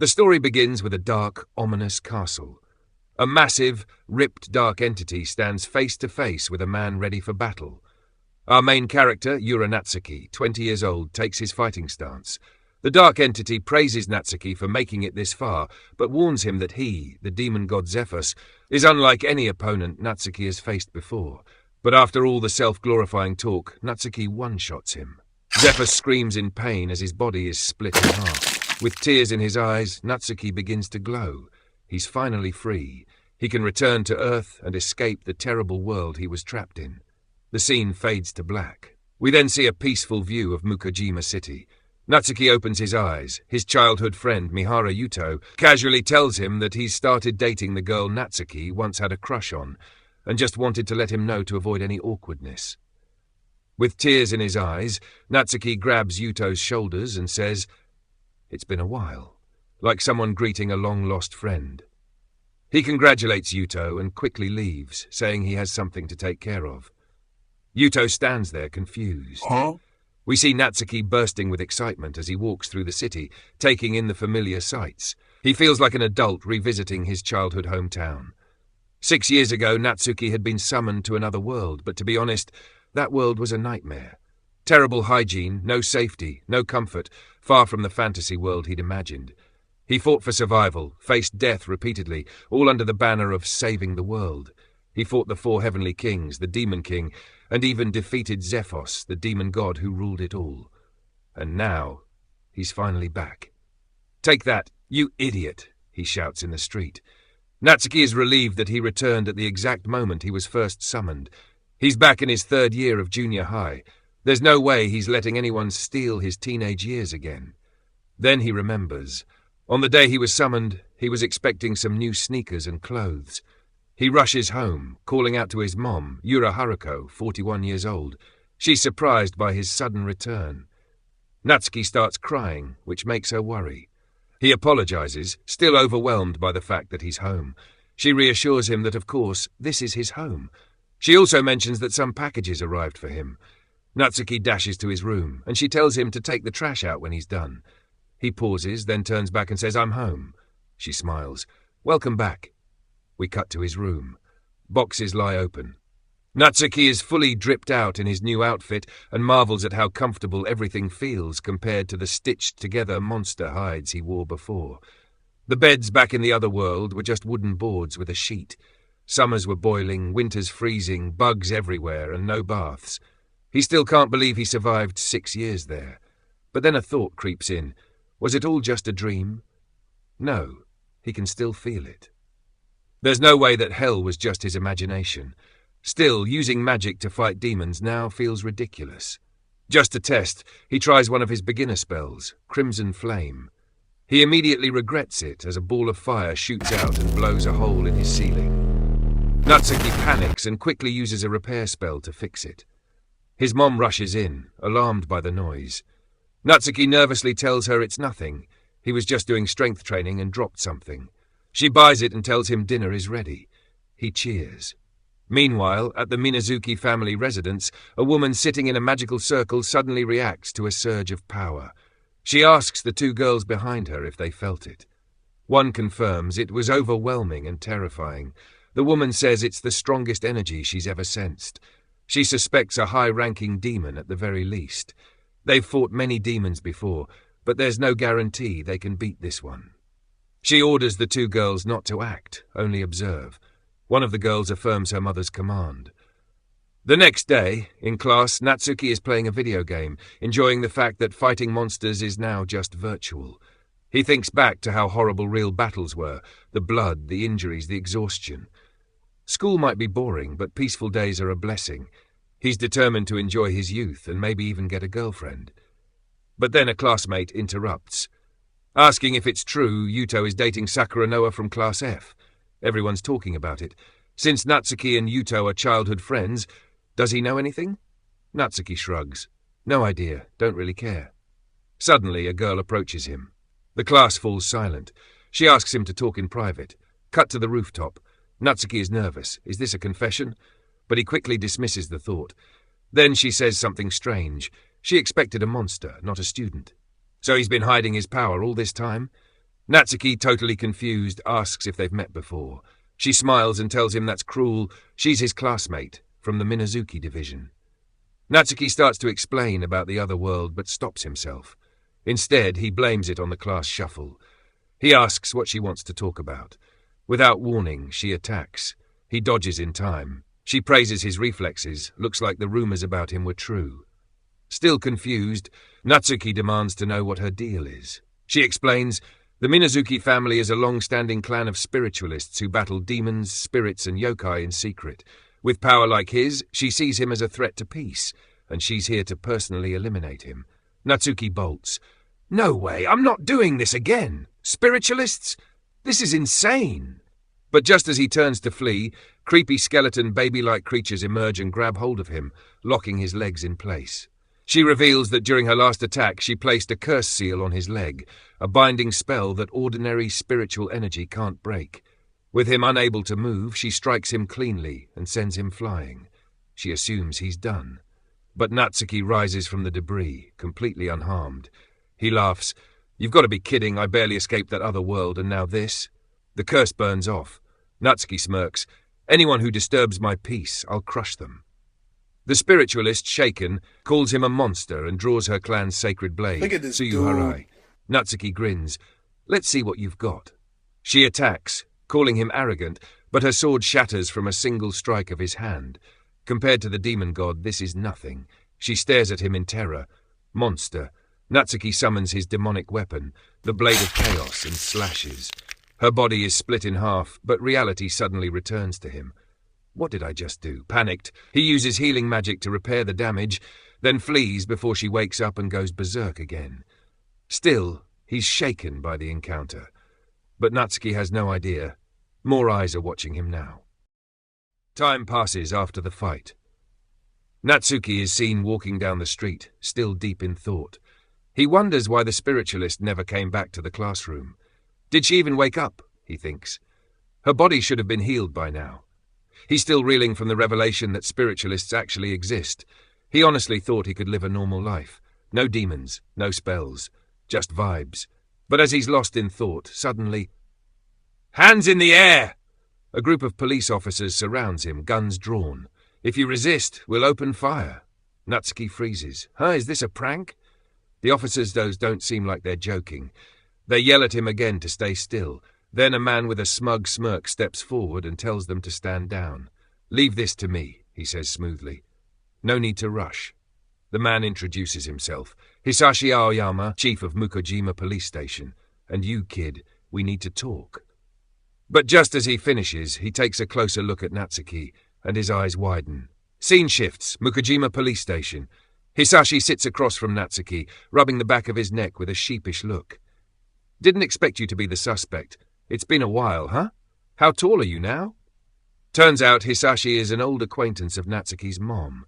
The story begins with a dark, ominous castle. A massive, ripped dark entity stands face to face with a man ready for battle. Our main character, Yura Natsuki, 20 years old, takes his fighting stance. The dark entity praises Natsuki for making it this far, but warns him that he, the demon god Zephos, is unlike any opponent Natsuki has faced before. But after all the self-glorifying talk, Natsuki one-shots him. Zephos screams in pain as his body is split in half. With tears in his eyes, Natsuki begins to glow. He's finally free. He can return to Earth and escape the terrible world he was trapped in. The scene fades to black. We then see a peaceful view of Mukajima City. Natsuki opens his eyes. His childhood friend, Mihara Yuto, casually tells him that he's started dating the girl Natsuki once had a crush on, and just wanted to let him know to avoid any awkwardness. With tears in his eyes, Natsuki grabs Yuto's shoulders and says, "It's been a while," like someone greeting a long-lost friend. He congratulates Yuto and quickly leaves, saying he has something to take care of. Yuto stands there confused. We see Natsuki bursting with excitement as he walks through the city, taking in the familiar sights. He feels like an adult revisiting his childhood hometown. 6 years ago, Natsuki had been summoned to another world, but to be honest, that world was a nightmare. Terrible hygiene, no safety, no comfort, far from the fantasy world he'd imagined. He fought for survival, faced death repeatedly, all under the banner of saving the world. He fought the 4 heavenly kings, the Demon King, and even defeated Zephos, the demon god who ruled it all. And now, he's finally back. "Take that, you idiot," he shouts in the street. Natsuki is relieved that he returned at the exact moment he was first summoned. He's back in his 3rd year of junior high. There's no way he's letting anyone steal his teenage years again. Then he remembers. On the day he was summoned, he was expecting some new sneakers and clothes. He rushes home, calling out to his mom, Yura Haruko, 41 years old. She's surprised by his sudden return. Natsuki starts crying, which makes her worry. He apologizes, still overwhelmed by the fact that he's home. She reassures him that, of course, this is his home. She also mentions that some packages arrived for him. Natsuki dashes to his room, and she tells him to take the trash out when he's done. He pauses, then turns back and says, "I'm home." She smiles. "Welcome back." We cut to his room. Boxes lie open. Natsuki is fully dripped out in his new outfit and marvels at how comfortable everything feels compared to the stitched-together monster hides he wore before. The beds back in the other world were just wooden boards with a sheet. Summers were boiling, winters freezing, bugs everywhere, and no baths. He still can't believe he survived 6 years there. But then a thought creeps in. Was it all just a dream? No, he can still feel it. There's no way that hell was just his imagination. Still, using magic to fight demons now feels ridiculous. Just to test, he tries one of his beginner spells, Crimson Flame. He immediately regrets it as a ball of fire shoots out and blows a hole in his ceiling. Natsuki panics and quickly uses a repair spell to fix it. His mom rushes in, alarmed by the noise. Natsuki nervously tells her it's nothing. He was just doing strength training and dropped something. She buys it and tells him dinner is ready. He cheers. Meanwhile, at the Minazuki family residence, a woman sitting in a magical circle suddenly reacts to a surge of power. She asks the 2 girls behind her if they felt it. One confirms it was overwhelming and terrifying. The woman says it's the strongest energy she's ever sensed. She suspects a high-ranking demon at the very least. They've fought many demons before, but there's no guarantee they can beat this one. She orders the 2 girls not to act, only observe. One of the girls affirms her mother's command. The next day, in class, Natsuki is playing a video game, enjoying the fact that fighting monsters is now just virtual. He thinks back to how horrible real battles were, the blood, the injuries, the exhaustion. School might be boring, but peaceful days are a blessing. He's determined to enjoy his youth and maybe even get a girlfriend. But then a classmate interrupts. Asking if it's true, Yuto is dating Sakura Noa from Class F. Everyone's talking about it. Since Natsuki and Yuto are childhood friends, does he know anything? Natsuki shrugs. No idea, don't really care. Suddenly, a girl approaches him. The class falls silent. She asks him to talk in private. Cut to the rooftop. Natsuki is nervous. Is this a confession? But he quickly dismisses the thought. Then she says something strange. She expected a monster, not a student. So he's been hiding his power all this time? Natsuki, totally confused, asks if they've met before. She smiles and tells him that's cruel. She's his classmate from the Minazuki division. Natsuki starts to explain about the other world but stops himself. Instead, he blames it on the class shuffle. He asks what she wants to talk about. Without warning, she attacks. He dodges in time. She praises his reflexes. Looks like the rumors about him were true. Still confused, Natsuki demands to know what her deal is. She explains, the Minazuki family is a long-standing clan of spiritualists who battle demons, spirits, and yokai in secret. With power like his, she sees him as a threat to peace, and she's here to personally eliminate him. Natsuki bolts. No way, I'm not doing this again. Spiritualists? This is insane. But just as he turns to flee, creepy skeleton baby-like creatures emerge and grab hold of him, locking his legs in place. She reveals that during her last attack she placed a curse seal on his leg, a binding spell that ordinary spiritual energy can't break. With him unable to move, she strikes him cleanly and sends him flying. She assumes he's done. But Natsuki rises from the debris, completely unharmed. He laughs. You've got to be kidding, I barely escaped that other world, and now this? The curse burns off. Natsuki smirks. Anyone who disturbs my peace, I'll crush them. The spiritualist, shaken, calls him a monster and draws her clan's sacred blade, Tsuyuharai. Natsuki grins. Let's see what you've got. She attacks, calling him arrogant, but her sword shatters from a single strike of his hand. Compared to the demon god, this is nothing. She stares at him in terror. Monster. Natsuki summons his demonic weapon, the Blade of Chaos, and slashes. Her body is split in half, but reality suddenly returns to him. What did I just do? Panicked, he uses healing magic to repair the damage, then flees before she wakes up and goes berserk again. Still, he's shaken by the encounter. But Natsuki has no idea. More eyes are watching him now. Time passes after the fight. Natsuki is seen walking down the street, still deep in thought. He wonders why the spiritualist never came back to the classroom. Did she even wake up, he thinks. Her body should have been healed by now. He's still reeling from the revelation that spiritualists actually exist. He honestly thought he could live a normal life. No demons, no spells, just vibes. But as he's lost in thought, suddenly... Hands in the air! A group of police officers surrounds him, guns drawn. If you resist, we'll open fire. Natsuki freezes. Is this a prank? The officers, those, don't seem like they're joking. They yell at him again to stay still. Then a man with a smug smirk steps forward and tells them to stand down. Leave this to me, he says smoothly. No need to rush. The man introduces himself. Hisashi Aoyama, chief of Mukojima police station. And you, kid, we need to talk. But just as he finishes, he takes a closer look at Natsuki, and his eyes widen. Scene shifts, Mukojima police station. Hisashi sits across from Natsuki, rubbing the back of his neck with a sheepish look. Didn't expect you to be the suspect. It's been a while, huh? How tall are you now? Turns out Hisashi is an old acquaintance of Natsuki's mom.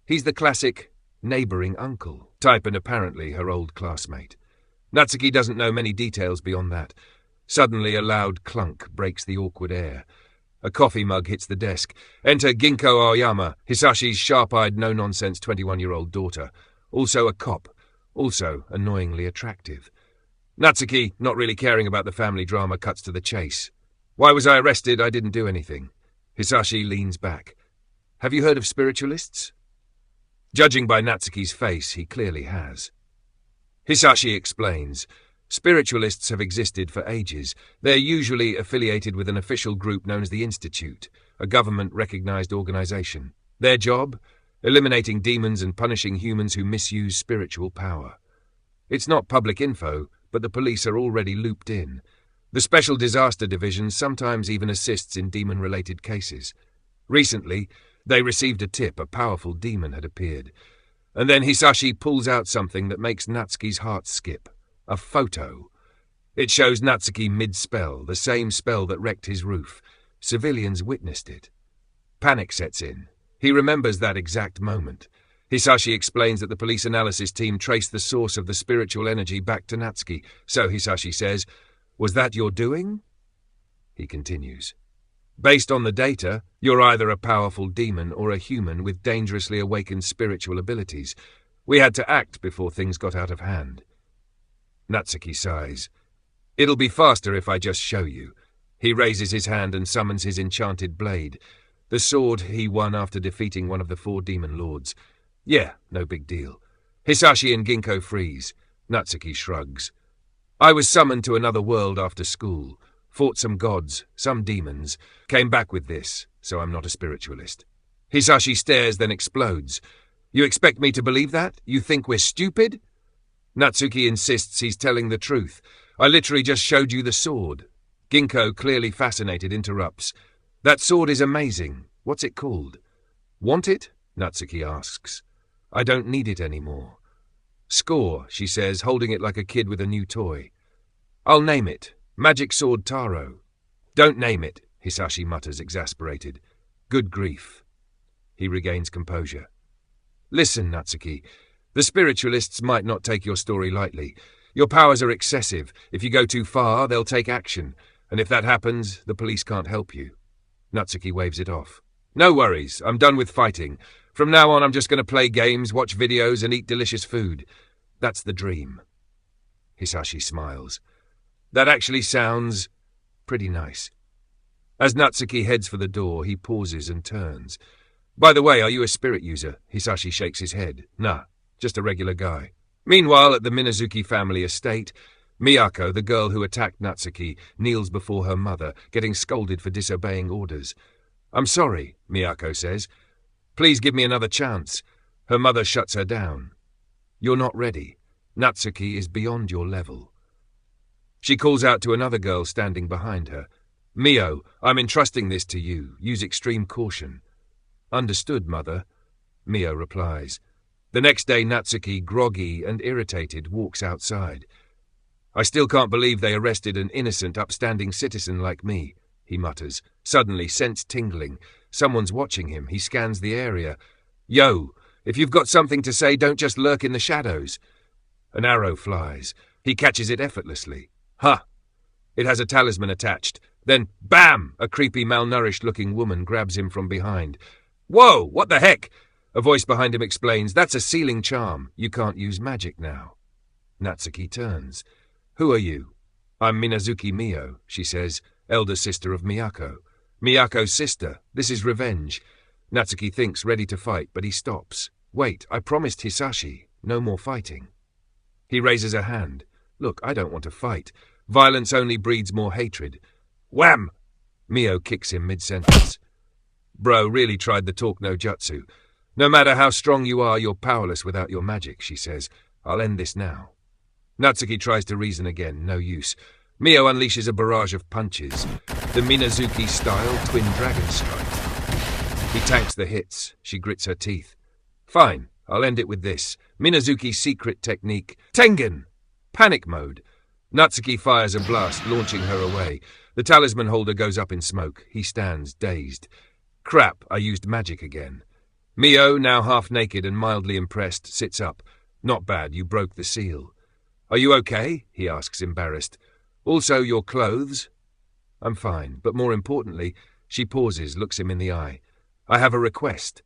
He's the classic neighbouring uncle type and apparently her old classmate. Natsuki doesn't know many details beyond that. Suddenly a loud clunk breaks the awkward air. A coffee mug hits the desk. Enter Ginko Aoyama, Hisashi's sharp-eyed, no-nonsense 21-year-old daughter. Also a cop. Also annoyingly attractive. Natsuki, not really caring about the family drama, cuts to the chase. Why was I arrested? I didn't do anything. Hisashi leans back. Have you heard of spiritualists? Judging by Natsuki's face, he clearly has. Hisashi explains. Spiritualists have existed for ages. They're usually affiliated with an official group known as the Institute, a government-recognized organization. Their job? Eliminating demons and punishing humans who misuse spiritual power. It's not public info, but the police are already looped in. The Special Disaster Division sometimes even assists in demon-related cases. Recently, they received a tip a powerful demon had appeared. And then Hisashi pulls out something that makes Natsuki's heart skip. A photo. It shows Natsuki mid-spell, the same spell that wrecked his roof. Civilians witnessed it. Panic sets in. He remembers that exact moment. Hisashi explains that the police analysis team traced the source of the spiritual energy back to Natsuki. So, Hisashi says, was that your doing? He continues. Based on the data, you're either a powerful demon or a human with dangerously awakened spiritual abilities. We had to act before things got out of hand. Natsuki sighs. It'll be faster if I just show you. He raises his hand and summons his enchanted blade, the sword he won after defeating one of the 4 demon lords. Yeah, no big deal. Hisashi and Ginkgo freeze. Natsuki shrugs. I was summoned to another world after school, fought some gods, some demons, came back with this, so I'm not a spiritualist. Hisashi stares, then explodes. You expect me to believe that? You think we're stupid? Natsuki insists he's telling the truth. I literally just showed you the sword. Ginkgo, clearly fascinated, interrupts. That sword is amazing. What's it called? Want it? Natsuki asks. I don't need it anymore. Score, she says, holding it like a kid with a new toy. I'll name it. Magic Sword Taro. Don't name it, Hisashi mutters, exasperated. Good grief. He regains composure. Listen, Natsuki. The spiritualists might not take your story lightly. Your powers are excessive. If you go too far, they'll take action. And if that happens, the police can't help you. Natsuki waves it off. No worries. I'm done with fighting. From now on, I'm just going to play games, watch videos, and eat delicious food. That's the dream. Hisashi smiles. That actually sounds pretty nice. As Natsuki heads for the door, he pauses and turns. By the way, are you a spirit user? Hisashi shakes his head. Nah, just a regular guy. Meanwhile, at the Minazuki family estate, Miyako, the girl who attacked Natsuki, kneels before her mother, getting scolded for disobeying orders. I'm sorry, Miyako says. Please give me another chance. Her mother shuts her down. You're not ready. Natsuki is beyond your level. She calls out to another girl standing behind her. Mio, I'm entrusting this to you. Use extreme caution. Understood, mother, Mio replies. The next day, Natsuki, groggy and irritated, walks outside. I still can't believe they arrested an innocent, upstanding citizen like me, he mutters, suddenly sense tingling. Someone's watching him. He scans the area. Yo, if you've got something to say, don't just lurk in the shadows. An arrow flies. He catches it effortlessly. Ha! It has a talisman attached. Then, bam! A creepy, malnourished-looking woman grabs him from behind. Whoa! What the heck? A voice behind him explains, that's a sealing charm. You can't use magic now. Natsuki turns. Who are you? I'm Minazuki Mio, she says, elder sister of Miyako. Miyako's sister. This is revenge. Natsuki thinks, ready to fight, but he stops. Wait, I promised Hisashi. No more fighting. He raises a hand. Look, I don't want to fight. Violence only breeds more hatred. Wham! Mio kicks him mid-sentence. Bro really tried the talk no jutsu. No matter how strong you are, you're powerless without your magic, she says. I'll end this now. Natsuki tries to reason again, no use. Mio unleashes a barrage of punches. The Minazuki-style twin dragon strike. He tanks the hits. She grits her teeth. Fine, I'll end it with this. Minazuki's secret technique. Tengen! Panic mode. Natsuki fires a blast, launching her away. The talisman holder goes up in smoke. He stands, dazed. Crap, I used magic again. Mio, now half naked and mildly impressed, sits up. Not bad, you broke the seal. Are you okay? He asks, embarrassed. Also, your clothes? I'm fine, but more importantly, she pauses, looks him in the eye. I have a request.